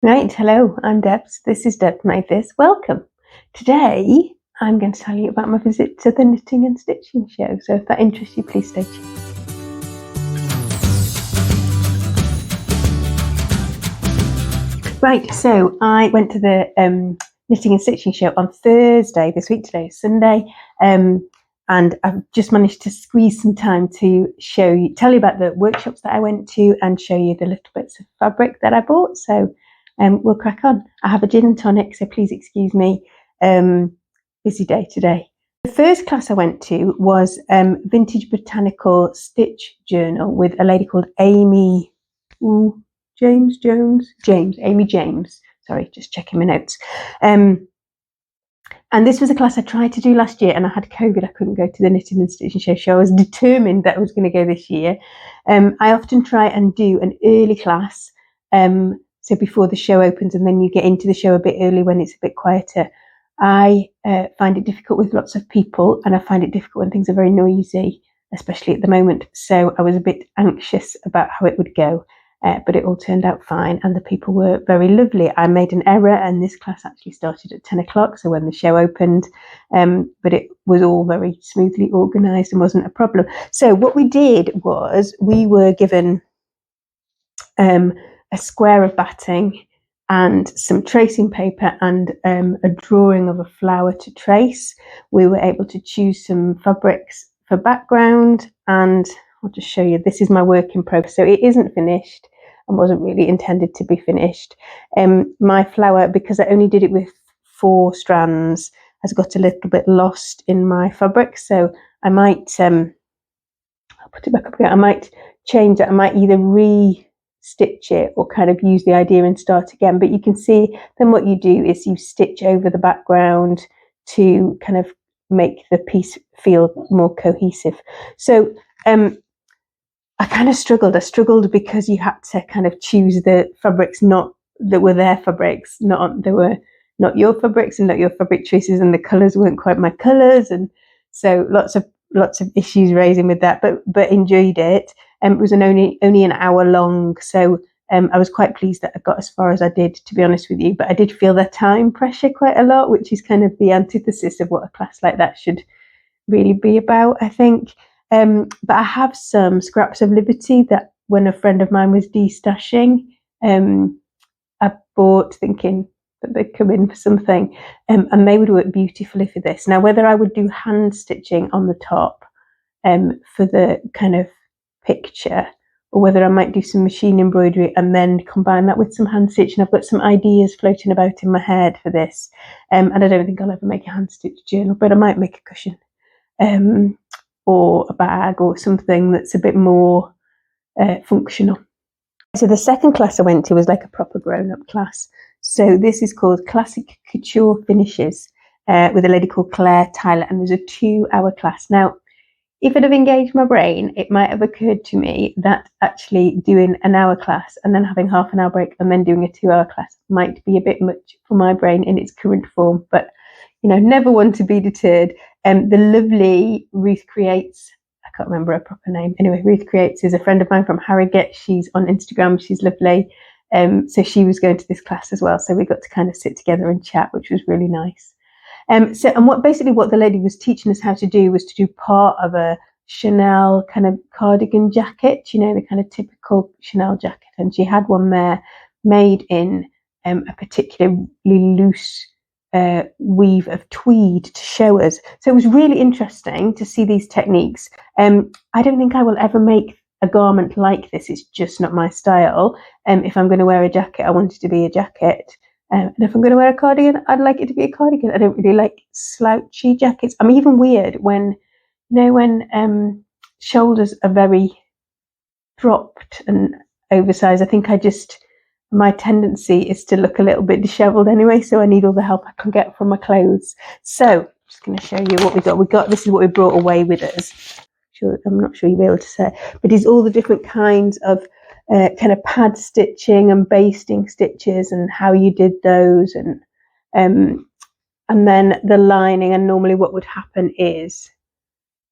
Right, hello, I'm Debs. This is Deb Made This. Welcome. Today I'm going to tell you about my visit to the knitting and stitching show. So if that interests you, please stay tuned. Right, so I went to the knitting and stitching show on Thursday this week. Today is Sunday, and I've just managed to squeeze some time to tell you about the workshops that I went to and show you the little bits of fabric that I bought. So we'll crack on. I have a gin and tonic, so please excuse me. Busy day today. The first class I went to was Vintage Botanical Stitch Journal with a lady called Amy James. Sorry, just checking my notes. And this was a class I tried to do last year, and I had COVID. I couldn't go to the knitting and stitching show, so I was determined that I was going to go this year. I often try and do an early class, so before the show opens, and then you get into the show a bit early when it's a bit quieter. I find it difficult with lots of people, and I find it difficult when things are very noisy, especially at the moment. So I was a bit anxious about how it would go. But it all turned out fine, and the people were very lovely. I made an error, and this class actually started at 10 o'clock, so when the show opened, but it was all very smoothly organised and wasn't a problem. So what we did was we were given a square of batting and some tracing paper and a drawing of a flower to trace. We were able to choose some fabrics for background, and I'll just show you. This is my work in progress. So it isn't finished and wasn't really intended to be finished. My flower, because I only did it with 4 strands, has got a little bit lost in my fabric. So I might, I'll put it back up again. I might change it. I might either re-stitch it or kind of use the idea and start again. But you can see then what you do is you stitch over the background to kind of make the piece feel more cohesive. So I kind of struggled. I struggled because you had to kind of choose the fabrics that were their fabrics, they were not your fabrics and not your fabric choices, and the colours weren't quite my colours, and so lots of issues raising with that. But enjoyed it. It was only an hour long, so I was quite pleased that I got as far as I did, to be honest with you. But I did feel the time pressure quite a lot, which is kind of the antithesis of what a class like that should really be about, I think. But I have some scraps of Liberty that when a friend of mine was destashing, I bought thinking that they'd come in for something, and they would work beautifully for this. Now, whether I would do hand stitching on the top for the kind of picture, or whether I might do some machine embroidery and then combine that with some hand stitching, I've got some ideas floating about in my head for this, and I don't think I'll ever make a hand stitch journal, but I might make a cushion. Or a bag or something that's a bit more functional. So the second class I went to was like a proper grown-up class. So this is called Classic Couture Finishes with a lady called Claire Tyler, and it was a 2-hour class. Now, if it had engaged my brain, it might have occurred to me that actually doing an hour class and then having half an hour break and then doing a 2-hour class might be a bit much for my brain in its current form, but never one to be deterred. The lovely Ruth Creates, I can't remember her proper name. Anyway, Ruth Creates is a friend of mine from Harrogate. She's on Instagram. She's lovely. So she was going to this class as well. So we got to kind of sit together and chat, which was really nice. What the lady was teaching us how to do was to do part of a Chanel kind of cardigan jacket, the kind of typical Chanel jacket. And she had one there made in a particularly loose weave of tweed to show us. So it was really interesting to see these techniques. I don't think I will ever make a garment like this. It's just not my style. If I'm going to wear a jacket, I want it to be a jacket. And if I'm going to wear a cardigan, I'd like it to be a cardigan. I don't really like slouchy jackets. I'm even weird when shoulders are very dropped and oversized. I think my tendency is to look a little bit disheveled anyway, so I need all the help I can get from my clothes. So I'm just going to show you what we got. This is what we brought away with us. I'm not sure you'll be able to say, but it's all the different kinds of kind of pad stitching and basting stitches and how you did those, and then the lining. And normally what would happen is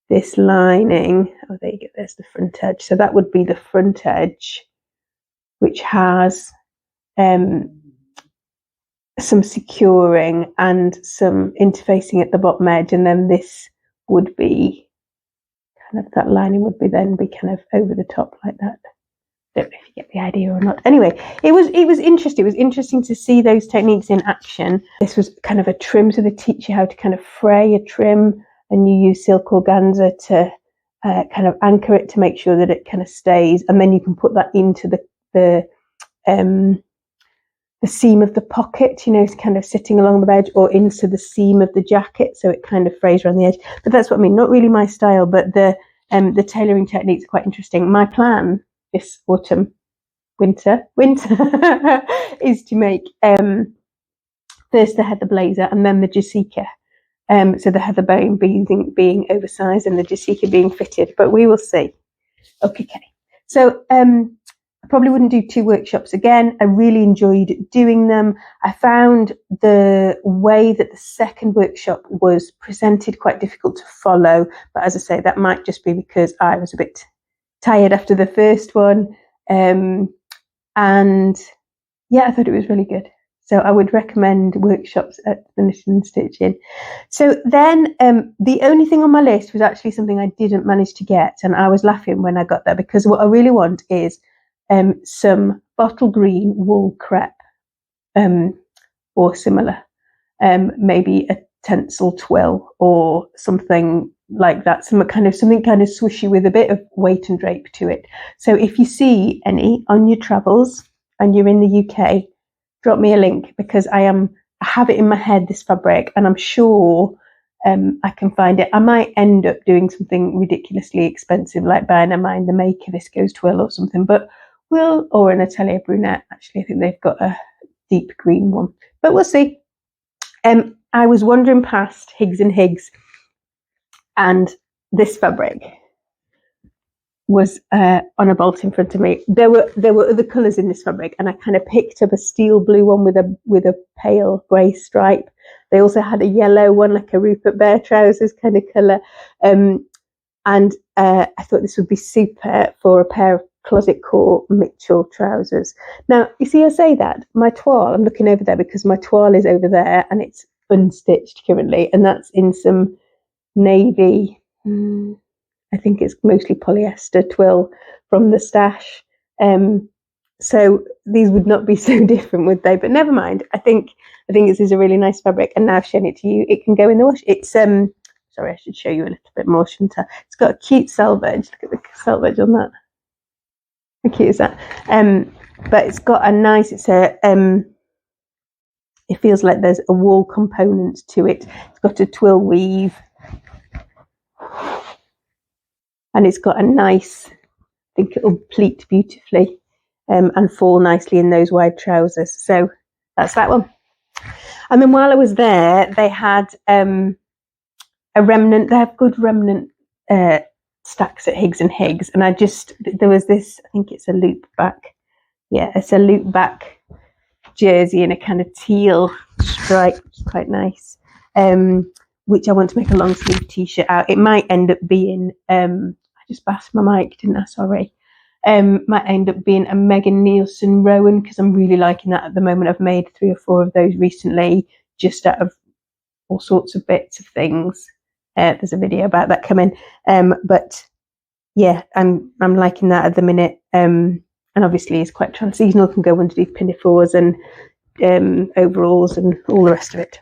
this lining, there you go, there's the front edge. So that would be the front edge, which has some securing and some interfacing at the bottom edge, and then this would be kind of, that lining would be then be kind of over the top like that. Don't know if you get the idea or not. Anyway, it was interesting. It was interesting to see those techniques in action. This was kind of a trim, so they teach you how to kind of fray a trim, and you use silk organza to kind of anchor it to make sure that it kind of stays, and then you can put that into the seam of the pocket, you know, it's kind of sitting along the edge, or into the seam of the jacket, so it kind of frays around the edge. But that's what I mean. Not really my style, but the tailoring techniques are quite interesting. My plan this winter is to make first the heather blazer and then the jassica. So the heather bone being oversized and the jassica being fitted, but we will see. Okay. So I probably wouldn't do 2 workshops again. I really enjoyed doing them. I found the way that the second workshop was presented quite difficult to follow, but as I say, that might just be because I was a bit tired after the first one. And yeah, I thought it was really good. So I would recommend workshops at the Knitting and Stitching. So then the only thing on my list was actually something I didn't manage to get, and I was laughing when I got there, because what I really want is some bottle green wool crepe or similar, maybe a tencel twill or something like that, something kind of swooshy with a bit of weight and drape to it. So if you see any on your travels and you're in the UK, drop me a link, because I have it in my head, this fabric, and I'm sure I can find it. I might end up doing something ridiculously expensive, like buying a Mind the Maker Viscose twill or something, but or an Atelier Brunette. Actually, I think they've got a deep green one, but we'll see. I was wandering past Higgs and Higgs, and this fabric was on a bolt in front of me. There were other colours in this fabric, and I kind of picked up a steel blue one with a pale grey stripe. They also had a yellow one, like a Rupert Bear trousers kind of colour, and I thought this would be super for a pair of Closet Core Mitchell trousers. Now, you see, I say that my toile, I'm looking over there because my toile is over there and it's unstitched currently, and that's in some navy, I think it's mostly polyester twill from the stash. So these would not be so different, would they? But never mind. I think this is a really nice fabric, and now I've shown it to you, it can go in the wash. It's sorry, I should show you a little bit more, shouldn't I? It's got a cute selvage. Look at the selvage on that. How cute is that? But it's got a nice, it feels like there's a wool component to it. It's got a twill weave, and it's got a nice, I think it'll pleat beautifully and fall nicely in those wide trousers. So that's that one. And then while I was there, they had a remnant. They have good remnant stacks at Higgs and Higgs, and there was this, I think it's a loop back. Yeah, it's a loop back jersey in a kind of teal stripe, which is quite nice. Which I want to make a long sleeve t-shirt out. It might end up being I just bashed my mic, didn't I? Sorry. Might end up being a Megan Nielsen Rowan, because I'm really liking that at the moment. I've made 3 or 4 of those recently, just out of all sorts of bits of things. There's a video about that coming. But yeah, I'm liking that at the minute. And obviously it's quite transitional, can go underneath pinafores and overalls and all the rest of it.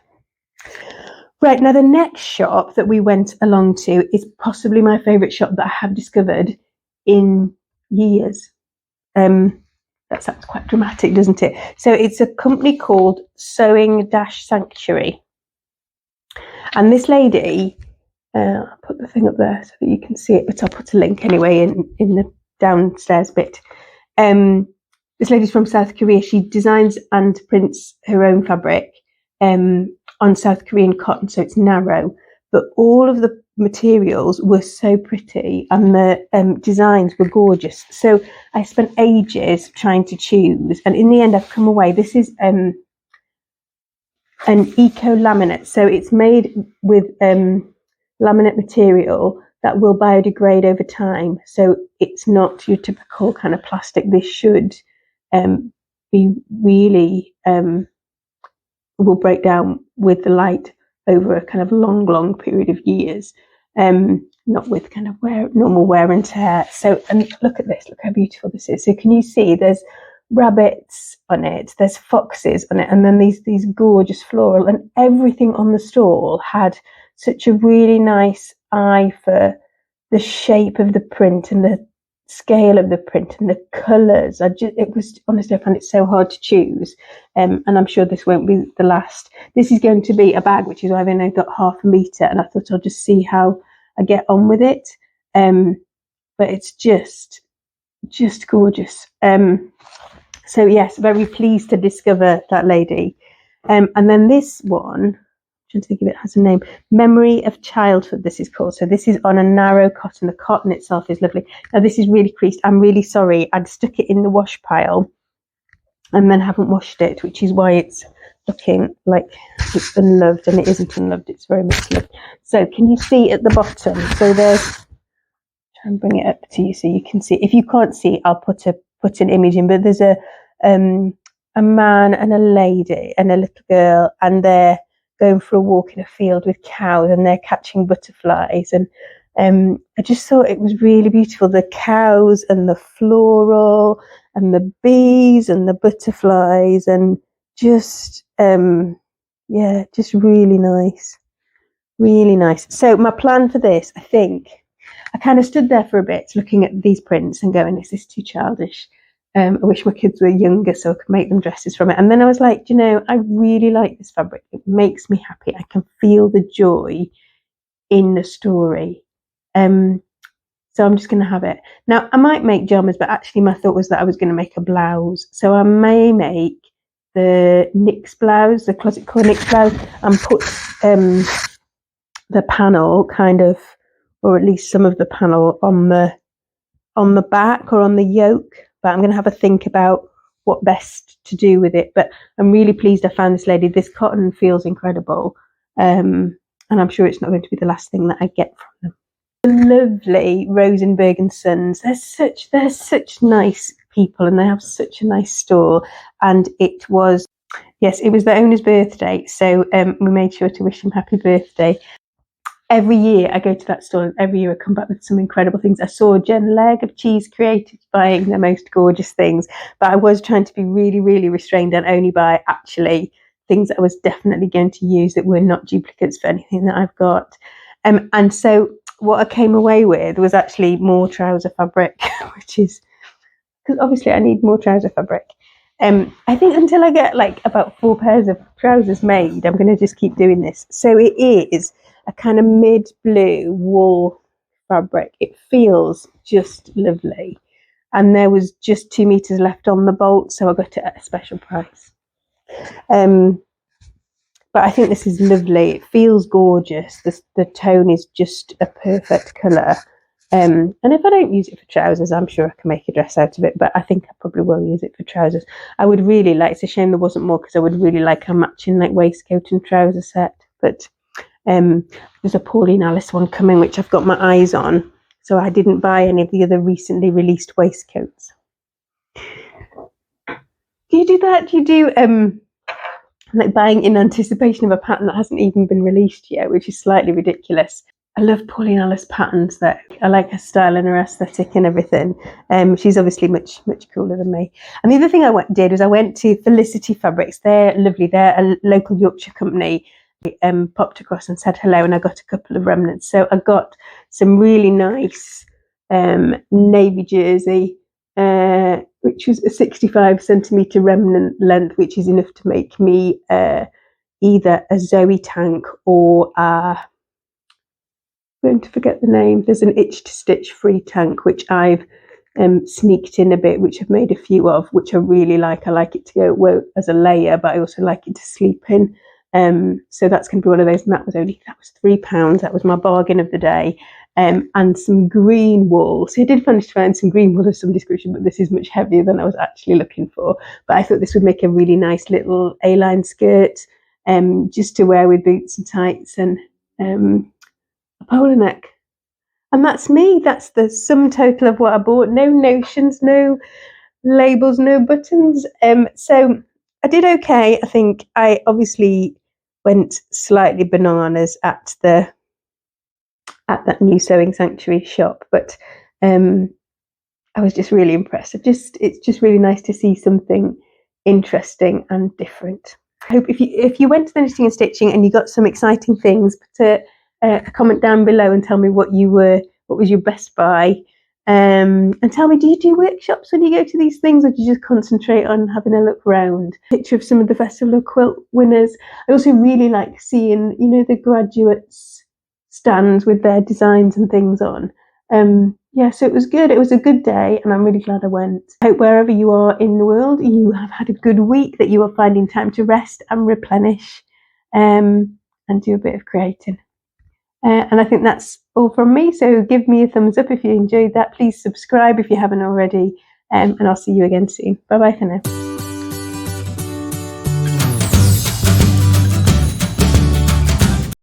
Right, now the next shop that we went along to is possibly my favourite shop that I have discovered in years. That sounds quite dramatic, doesn't it? So it's a company called Sewing-Sanctuary. And this lady, I'll put the thing up there so that you can see it, but I'll put a link anyway in the downstairs bit. This lady's from South Korea. She designs and prints her own fabric on South Korean cotton, so it's narrow, but all of the materials were so pretty and the designs were gorgeous. So I spent ages trying to choose, and in the end I've come away. This is an eco laminate, so it's made with laminate material that will biodegrade over time, so it's not your typical kind of plastic. This should be really will break down with the light over a kind of long period of years, not with kind of normal wear and tear. So, and look at this, look how beautiful this is. So can you see there's rabbits on it, there's foxes on it, and then these gorgeous floral, and everything on the stall had such a really nice eye for the shape of the print and the scale of the print and the colours. It was honestly, I found it so hard to choose, and I'm sure this won't be the last. This is going to be a bag, which is why I've only got half a metre, and I thought I'll just see how I get on with it. But it's just gorgeous. So yes, very pleased to discover that lady. And then this one, I'm trying to think if it has a name. Memory of Childhood, this is called. So this is on a narrow cotton. The cotton itself is lovely. Now this is really creased. I'm really sorry. I'd stuck it in the wash pile and then haven't washed it, which is why it's looking like it's unloved, and it isn't unloved. It's very much loved. So can you see at the bottom? So there's, try and bring it up to you so you can see. If you can't see, I'll put an image in, but there's a man and a lady and a little girl, and they're going for a walk in a field with cows, and they're catching butterflies, and I just thought it was really beautiful, the cows and the floral and the bees and the butterflies, and just just really nice. So my plan for this, I think, I kind of stood there for a bit looking at these prints and going, is this too childish? I wish my kids were younger so I could make them dresses from it. And then I was like, I really like this fabric. It makes me happy. I can feel the joy in the story. So I'm just going to have it. Now, I might make jammers, but actually my thought was that I was going to make a blouse. So I may make the Nick's blouse, the closet core Nick's blouse, and put the panel kind of, or at least some of the panel on the back or on the yoke. But I'm going to have a think about what best to do with it. But I'm really pleased I found this lady. This cotton feels incredible. And I'm sure it's not going to be the last thing that I get from them. The lovely Rosenberg and Sons. They're such nice people, and they have such a nice store. And it was the owner's birthday. So we made sure to wish him happy birthday. Every year I go to that store, and every year I come back with some incredible things. I saw Jen Legg of Cheese Creatives buying the most gorgeous things, but I was trying to be really, really restrained and only buy actually things that I was definitely going to use that were not duplicates for anything that I've got. And so what I came away with was actually more trouser fabric, which is because obviously I need more trouser fabric. I think until I get like about 4 pairs of trousers made, I'm going to just keep doing this. So it is a kind of mid-blue wool fabric. It feels just lovely. And there was just 2 meters left on the bolt, so I got it at a special price. But I think this is lovely. It feels gorgeous. The tone is just a perfect colour. And if I don't use it for trousers, I'm sure I can make a dress out of it, but I think I probably will use it for trousers. I would really like, it's a shame there wasn't more, because I would really like a matching like waistcoat and trouser set. But there's a Pauline Alice one coming, which I've got my eyes on. So I didn't buy any of the other recently released waistcoats. Do you do that? Do you do like buying in anticipation of a pattern that hasn't even been released yet, which is slightly ridiculous? I love Pauline Alice patterns. That I like her style and her aesthetic and everything. She's obviously much cooler than me. And the other thing I went to Felicity Fabrics. They're lovely. They're a local Yorkshire company. Popped across and said hello, and I got a couple of remnants. So I got some really nice navy jersey, which was a 65 centimetre remnant length, which is enough to make me either a Zoe tank or I'm going to forget the name. There's an itch to stitch free tank, which I've sneaked in a bit, which I've made a few of, which I really like. I like it to go as a layer, but I also like it to sleep in. So that's going to be one of those, and that was £3. That was my bargain of the day. And some green wool. So I did manage to find some green wool of some description, but this is much heavier than I was actually looking for. But I thought this would make a really nice little A-line skirt, just to wear with boots and tights and a polo neck. And that's me. That's the sum total of what I bought. No notions, no labels, no buttons. So I did okay. I think I obviously went slightly bananas at that new sewing sanctuary shop, but I was just really impressed. It's just really nice to see something interesting and different. I hope if you went to the knitting and stitching and you got some exciting things, put a comment down below and tell me what was your best buy. And tell me, do you do workshops when you go to these things, or do you just concentrate on having a look round? Picture of some of the Festival of Quilt winners. I also really like seeing, the graduates stands with their designs and things on. Yeah, so it was good. It was a good day, and I'm really glad I went. I hope wherever you are in the world, you have had a good week, that you are finding time to rest and replenish, and do a bit of creating. And I think that's all from me. So give me a thumbs up if you enjoyed that. Please subscribe if you haven't already. And I'll see you again soon. Bye bye for now.